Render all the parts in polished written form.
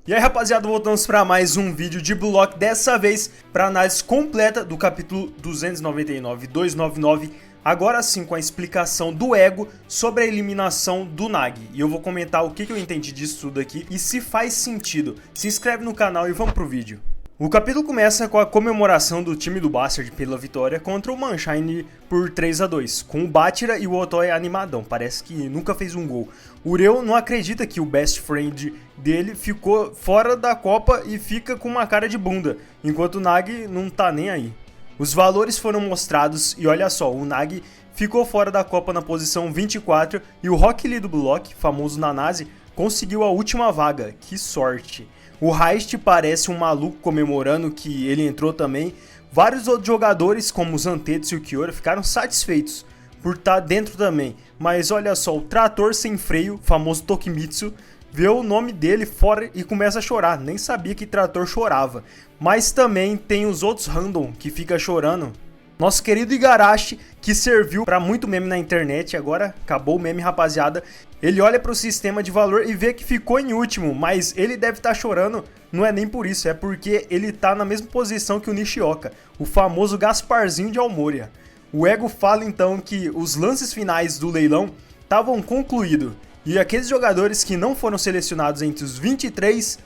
E aí rapaziada, voltamos para mais um vídeo de Blue Lock, dessa vez para análise completa do capítulo 299 e 299, agora sim com a explicação do Ego sobre a eliminação do Nagi. E eu vou comentar o que eu entendi disso tudo aqui e se faz sentido. Se inscreve no canal e vamos pro vídeo. O capítulo começa com a comemoração do time do Bastard pela vitória contra o Manshine por 3-2, com o Bátira e o Otoy animadão, parece que nunca fez um gol. O Ureu não acredita que o best friend dele ficou fora da Copa e fica com uma cara de bunda, enquanto o Nagi não tá nem aí. Os valores foram mostrados e olha só, o Nagi ficou fora da Copa na posição 24 e o Rock Lee do Blue Lock, famoso Nanase, conseguiu a última vaga, que sorte. O Heist parece um maluco comemorando que ele entrou também. Vários outros jogadores, como o Zantetsu e o Kiora, ficaram satisfeitos por estar dentro também. Mas olha só, o Trator Sem Freio, famoso Tokimitsu, vê o nome dele fora e começa a chorar. Nem sabia que Trator chorava. Mas também tem os outros random que fica chorando. Nosso querido Igarashi, que serviu para muito meme na internet, agora acabou o meme, rapaziada. Ele olha para o sistema de valor e vê que ficou em último, mas ele deve estar chorando, não é nem por isso, é porque ele tá na mesma posição que o Nishioka, o famoso Gasparzinho de Almoria. O Ego fala então que os lances finais do leilão estavam concluídos e aqueles jogadores que não foram selecionados entre os 23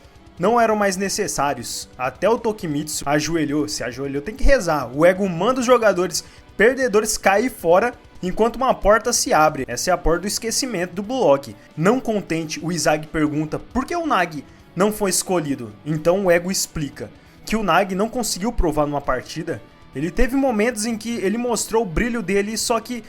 não eram mais necessários. Até o Tokimitsu ajoelhou, se ajoelhou tem que rezar. O Ego manda os jogadores perdedores cair fora enquanto uma porta se abre. Essa é a porta do esquecimento do Blue Lock. Não contente, o Izagi pergunta por que o Nagi não foi escolhido. Então o Ego explica que o Nagi não conseguiu provar numa partida. Ele teve momentos em que ele mostrou o brilho dele, só que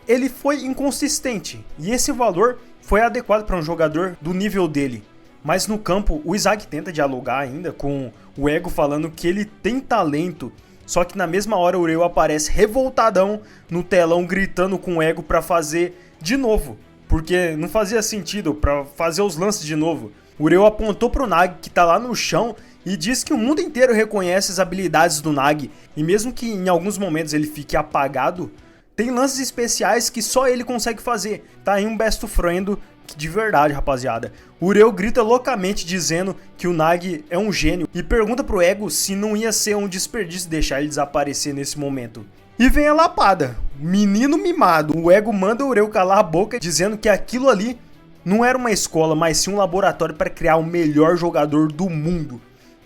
ele foi inconsistente. E esse valor foi adequado para um jogador do nível dele. Mas no campo, o Izagi tenta dialogar ainda com o Ego falando que ele tem talento. Só que na mesma hora o Ureu aparece revoltadão no telão gritando com o Ego pra fazer de novo. Porque não fazia sentido pra fazer os lances de novo. O Ureu apontou pro Nagi que tá lá no chão e diz que o mundo inteiro reconhece as habilidades do Nagi. E mesmo que em alguns momentos ele fique apagado, tem lances especiais que só ele consegue fazer. Tá aí um best friend de verdade, rapaziada. O Ureu grita loucamente dizendo que o Nagi é um gênio e pergunta pro Ego se não ia ser um desperdício deixar ele desaparecer nesse momento. E vem a lapada. Menino mimado. O Ego manda o Ureu calar a boca dizendo que aquilo ali não era uma escola, mas sim um laboratório para criar o melhor jogador do mundo.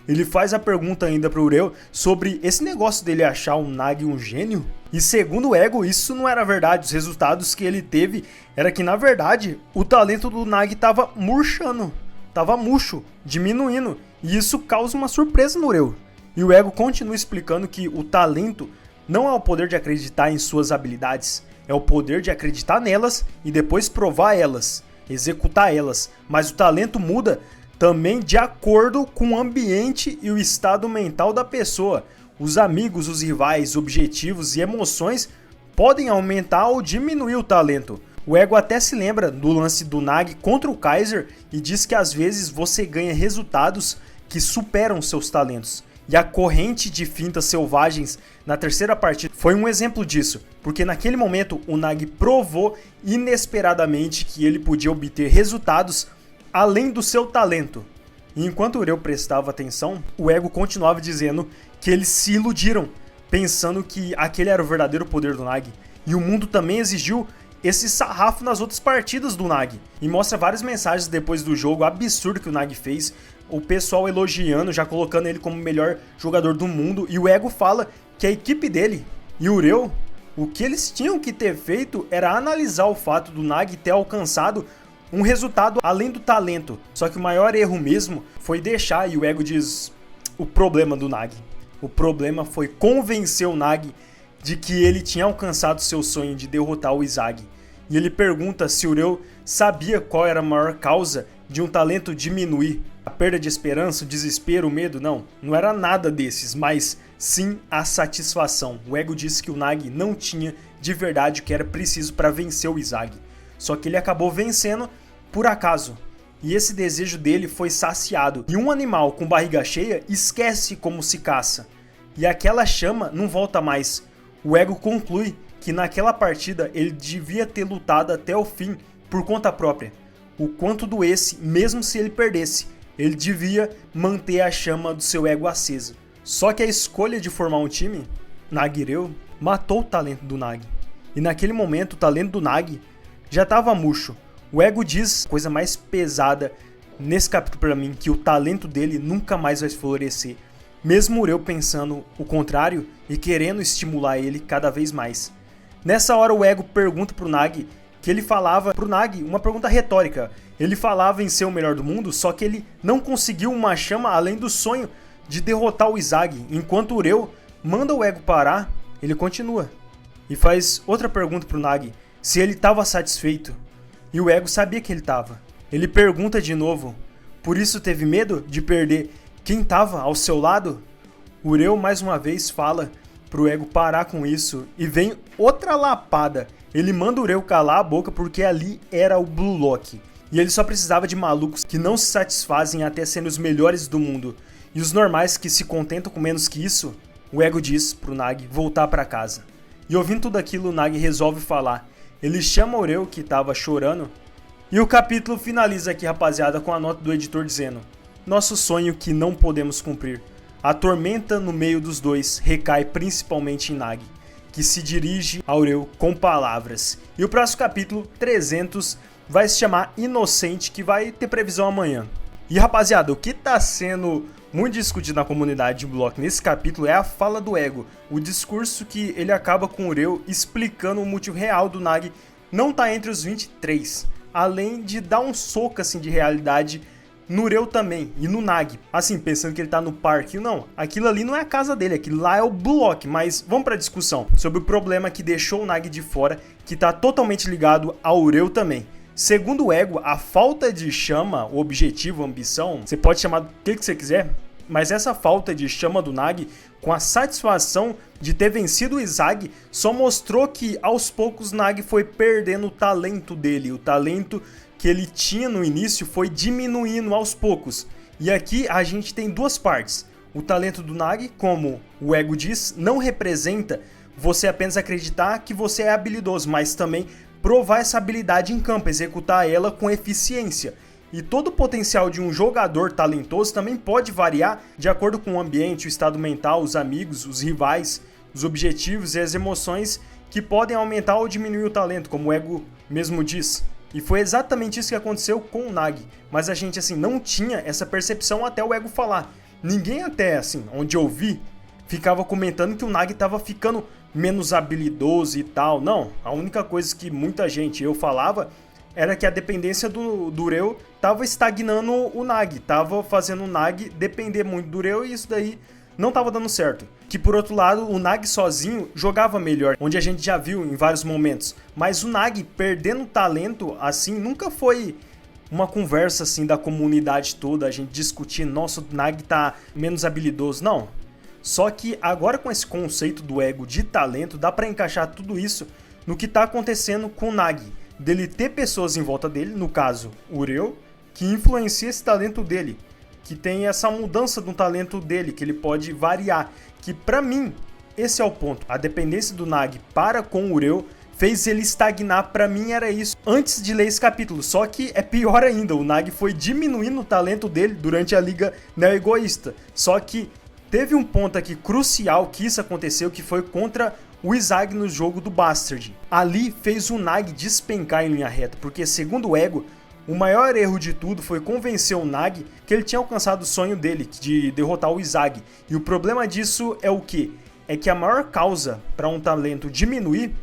Ele faz a pergunta ainda pro Ureu sobre esse negócio dele achar o Nagi um gênio. E segundo o Ego, isso não era verdade. Os resultados que ele teve era que, na verdade, o talento do Nagi tava murchando, tava murcho, diminuindo. E isso causa uma surpresa no Ureu. E o Ego continua explicando que o talento não é o poder de acreditar em suas habilidades, é o poder de acreditar nelas e depois provar elas, executar elas. Mas o talento muda também de acordo com o ambiente e o estado mental da pessoa. Os amigos, os rivais, objetivos e emoções podem aumentar ou diminuir o talento. O Ego até se lembra do lance do Nagi contra o Kaiser e diz que às vezes você ganha resultados que superam seus talentos. E a corrente de fintas selvagens na terceira partida foi um exemplo disso, porque naquele momento o Nagi provou inesperadamente que ele podia obter resultados além do seu talento. E enquanto o Ureu prestava atenção, o Ego continuava dizendo que eles se iludiram, pensando que aquele era o verdadeiro poder do Nagi. E o mundo também exigiu esse sarrafo nas outras partidas do Nagi. E mostra várias mensagens depois do jogo absurdo que o Nagi fez, o pessoal elogiando, já colocando ele como o melhor jogador do mundo. E o Ego fala que a equipe dele e o Ureu, o que eles tinham que ter feito era analisar o fato do Nagi ter alcançado um resultado além do talento. Só que o maior erro mesmo foi deixar, e o Ego diz o problema do Nagi. O problema foi convencer o Nagi de que ele tinha alcançado seu sonho de derrotar o Izagi. E ele pergunta se o Ureu sabia qual era a maior causa de um talento diminuir. A perda de esperança, o desespero, o medo, não era nada desses, mas sim a satisfação. O Ego disse que o Nagi não tinha de verdade o que era preciso para vencer o Izagi. Só que ele acabou vencendo por acaso. E esse desejo dele foi saciado. E um animal com barriga cheia esquece como se caça. E aquela chama não volta mais. O Ego conclui que naquela partida ele devia ter lutado até o fim por conta própria. O quanto doesse, mesmo se ele perdesse. ele devia manter a chama do seu ego acesa. Só que a escolha de formar um time, Nag e Ureu, matou o talento do Nag. E naquele momento o talento do Nag já estava murcho. O ego diz, coisa mais pesada nesse capítulo pra mim, que o talento dele nunca mais vai florescer. Mesmo Ureu pensando o contrário e querendo estimular ele cada vez mais. Nessa hora o ego pergunta pro Nag, que ele falava pro Nag uma pergunta retórica. Ele falava em ser o melhor do mundo, só que ele não conseguiu uma chama além do sonho de derrotar o Izag. Enquanto Ureu manda o ego parar, ele continua. E faz outra pergunta pro Nag, se ele estava satisfeito. E o ego sabia que ele estava. Ele pergunta de novo, por isso teve medo de perder quem estava ao seu lado? Ureu mais uma vez fala pro ego parar com isso e vem outra lapada. Ele manda o Ureu calar a boca porque ali era o Blue Lock. E ele só precisava de malucos que não se satisfazem até serem os melhores do mundo. E os normais que se contentam com menos que isso, o ego diz pro Nag voltar para casa. E ouvindo tudo aquilo, o Nag resolve falar. Ele chama o Ureu, que estava chorando. E o capítulo finaliza aqui, rapaziada, com a nota do editor dizendo: nosso sonho que não podemos cumprir. A tormenta no meio dos dois recai principalmente em Nag, que se dirige a Ureu com palavras. E o próximo capítulo, 300, vai se chamar Inocente, que vai ter previsão amanhã. E rapaziada, o que está sendo muito discutido na comunidade de Block nesse capítulo é a fala do ego. O discurso que ele acaba com o Ureu explicando o motivo real do Nag não tá entre os 23. Além de dar um soco assim de realidade no Ureu também, e no Nag. Assim, pensando que ele tá no parque. Não, aquilo ali não é a casa dele, aquilo lá é o Block. Mas vamos pra discussão sobre o problema que deixou o Nag de fora, que tá totalmente ligado ao Ureu também. Segundo o ego, a falta de chama, o objetivo, a ambição, você pode chamar do que você quiser, mas essa falta de chama do Nag, com a satisfação de ter vencido o Izag, só mostrou que aos poucos o Nag foi perdendo o talento dele, o talento que ele tinha no início foi diminuindo aos poucos. E aqui a gente tem duas partes. O talento do Nag, como o ego diz, não representa você apenas acreditar que você é habilidoso, mas também provar essa habilidade em campo, executar ela com eficiência. E todo o potencial de um jogador talentoso também pode variar de acordo com o ambiente, o estado mental, os amigos, os rivais, os objetivos e as emoções que podem aumentar ou diminuir o talento, como o ego mesmo diz. E foi exatamente isso que aconteceu com o Nag, mas a gente assim não tinha essa percepção até o ego falar. Ninguém até assim, onde eu vi, ficava comentando que o Nag estava ficando menos habilidoso e tal. Não, a única coisa que muita gente, eu falava, era que a dependência do Ureu estava estagnando o Nag, estava fazendo o Nag depender muito do Ureu e isso daí não estava dando certo. Que por outro lado, o Nag sozinho jogava melhor, onde a gente já viu em vários momentos. Mas o Nag perdendo talento assim nunca foi uma conversa assim da comunidade toda, a gente discutindo, nossa, o Nag tá menos habilidoso. Não. Só que agora com esse conceito do ego de talento, dá pra encaixar tudo isso no que tá acontecendo com o Nag. Dele ter pessoas em volta dele, no caso, o Ureu, que influencia esse talento dele. Que tem essa mudança do talento dele, que ele pode variar. Que pra mim, esse é o ponto. A dependência do Nag para com o Ureu fez ele estagnar, pra mim era isso, antes de ler esse capítulo. Só que é pior ainda, o Nag foi diminuindo o talento dele durante a Liga Neo-Egoísta. Só que teve um ponto aqui crucial que isso aconteceu, que foi contra o Izag no jogo do Bastard. Ali fez o Nag despencar em linha reta, porque segundo o ego, o maior erro de tudo foi convencer o Nag que ele tinha alcançado o sonho dele, de derrotar o Izag. E o problema disso é o quê? É que a maior causa para um talento diminuir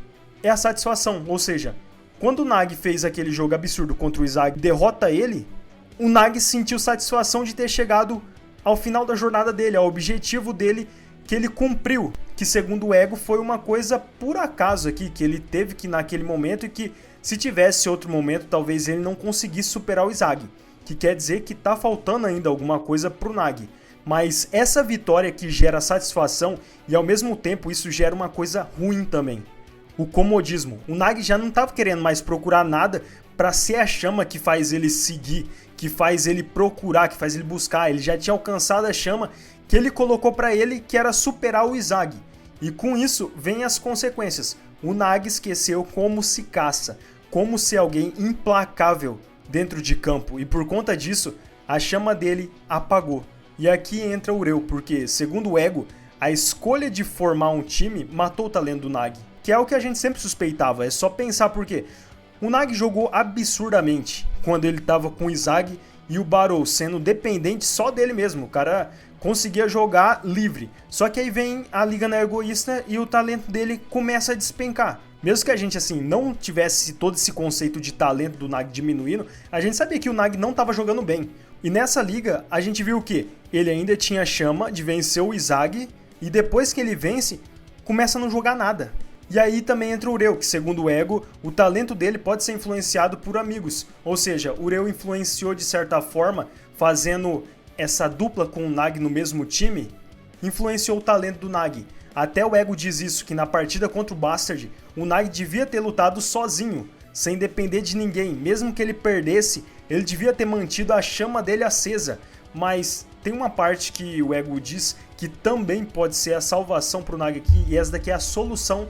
é a satisfação. Ou seja, quando o Nag fez aquele jogo absurdo contra o Izag e derrota ele, o Nag sentiu satisfação de ter chegado ao final da jornada dele, ao objetivo dele que ele cumpriu. Que segundo o ego foi uma coisa por acaso aqui, que ele teve que naquele momento e que se tivesse outro momento, talvez ele não conseguisse superar o Izag, que quer dizer que tá faltando ainda alguma coisa pro Nag. Mas essa vitória que gera satisfação e ao mesmo tempo isso gera uma coisa ruim também. O comodismo. O Nag já não tava querendo mais procurar nada para ser a chama que faz ele seguir, que faz ele procurar, que faz ele buscar. Ele já tinha alcançado a chama que ele colocou para ele, que era superar o Izag. E com isso vem as consequências. O Nag esqueceu como se caça, como ser alguém implacável dentro de campo, e por conta disso a chama dele apagou. E aqui entra o Ureu, porque, segundo o Ego, a escolha de formar um time matou o talento do Nagi. Que é o que a gente sempre suspeitava, é só pensar por quê. O Nagi jogou absurdamente quando ele estava com o Izagi e o Barou sendo dependente só dele mesmo. O cara conseguia jogar livre. Só que aí vem a Liga Neo Egoísta e o talento dele começa a despencar. Mesmo que a gente assim não tivesse todo esse conceito de talento do Nagi diminuindo, a gente sabia que o Nagi não estava jogando bem. E nessa liga a gente viu que ele ainda tinha a chama de vencer o Izagi e depois que ele vence, começa a não jogar nada. E aí também entra o Ureu, que segundo o Ego, o talento dele pode ser influenciado por amigos. Ou seja, o Ureu influenciou de certa forma, fazendo essa dupla com o Nagi no mesmo time, influenciou o talento do Nagi. Até o Ego diz isso, que na partida contra o Bastard, o Nagi devia ter lutado sozinho, sem depender de ninguém. Mesmo que ele perdesse, ele devia ter mantido a chama dele acesa. Mas tem uma parte que o Ego diz que também pode ser a salvação para o Nagi aqui, e essa daqui é a solução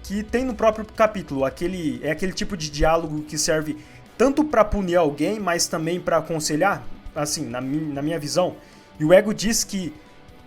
que tem no próprio capítulo. É aquele tipo de diálogo que serve tanto para punir alguém, mas também para aconselhar, assim, na minha visão. E o Ego diz que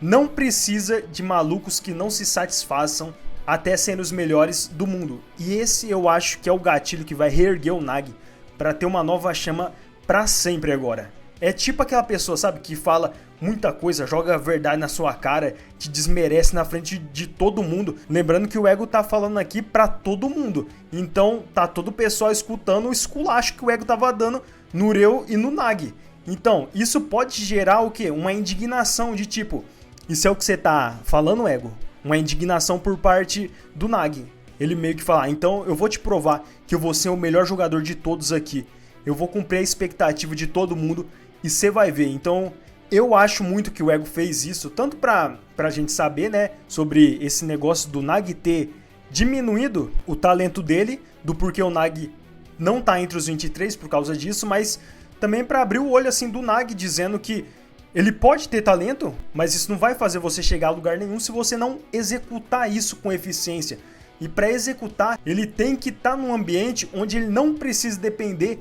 não precisa de malucos que não se satisfaçam até serem os melhores do mundo. E esse eu acho que é o gatilho que vai reerguer o Nagi para ter uma nova chama para sempre agora. É tipo aquela pessoa, sabe, que fala muita coisa, joga a verdade na sua cara, te desmerece na frente de todo mundo. Lembrando que o Ego tá falando aqui pra todo mundo. Então tá todo o pessoal escutando o esculacho que o Ego tava dando no Ureu e no Nagi. Então isso pode gerar o quê? Uma indignação de tipo, isso é o que você tá falando, Ego? Uma indignação por parte do Nagi. Ele meio que fala, então eu vou te provar que eu vou ser o melhor jogador de todos aqui. Eu vou cumprir a expectativa de todo mundo e você vai ver. Então eu acho muito que o Ego fez isso, tanto pra gente saber, né, sobre esse negócio do Nagi ter diminuído o talento dele, do porquê o Nagi não tá entre os 23 por causa disso, mas também pra abrir o olho assim do Nagi, dizendo que ele pode ter talento, mas isso não vai fazer você chegar a lugar nenhum se você não executar isso com eficiência. E para executar, ele tem que estar num ambiente onde ele não precisa depender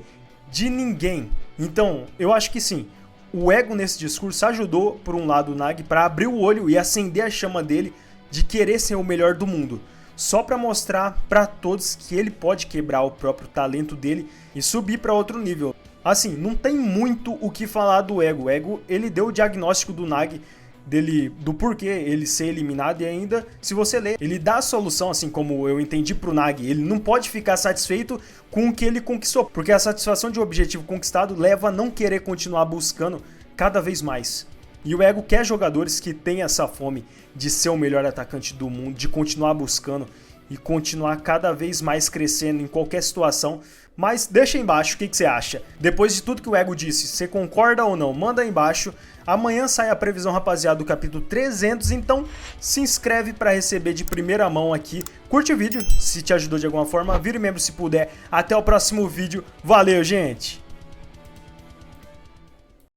de ninguém. Então, eu acho que sim, o Ego nesse discurso ajudou, por um lado, o Nagi para abrir o olho e acender a chama dele de querer ser o melhor do mundo. Só para mostrar para todos que ele pode quebrar o próprio talento dele e subir para outro nível. Assim, não tem muito o que falar do Ego. O Ego, ele deu o diagnóstico do Nagi, do porquê ele ser eliminado, e ainda, se você ler, ele dá a solução, assim como eu entendi pro Nagi. Ele não pode ficar satisfeito com o que ele conquistou, porque a satisfação de um objetivo conquistado leva a não querer continuar buscando cada vez mais. E o Ego quer jogadores que têm essa fome de ser o melhor atacante do mundo, de continuar buscando e continuar cada vez mais crescendo em qualquer situação. Mas deixa aí embaixo o que você acha. Depois de tudo que o Ego disse, você concorda ou não? Manda aí embaixo. Amanhã sai a previsão, rapaziada, do capítulo 300, então se inscreve para receber de primeira mão aqui. Curte o vídeo se te ajudou de alguma forma, vire membro se puder. Até o próximo vídeo. Valeu, gente!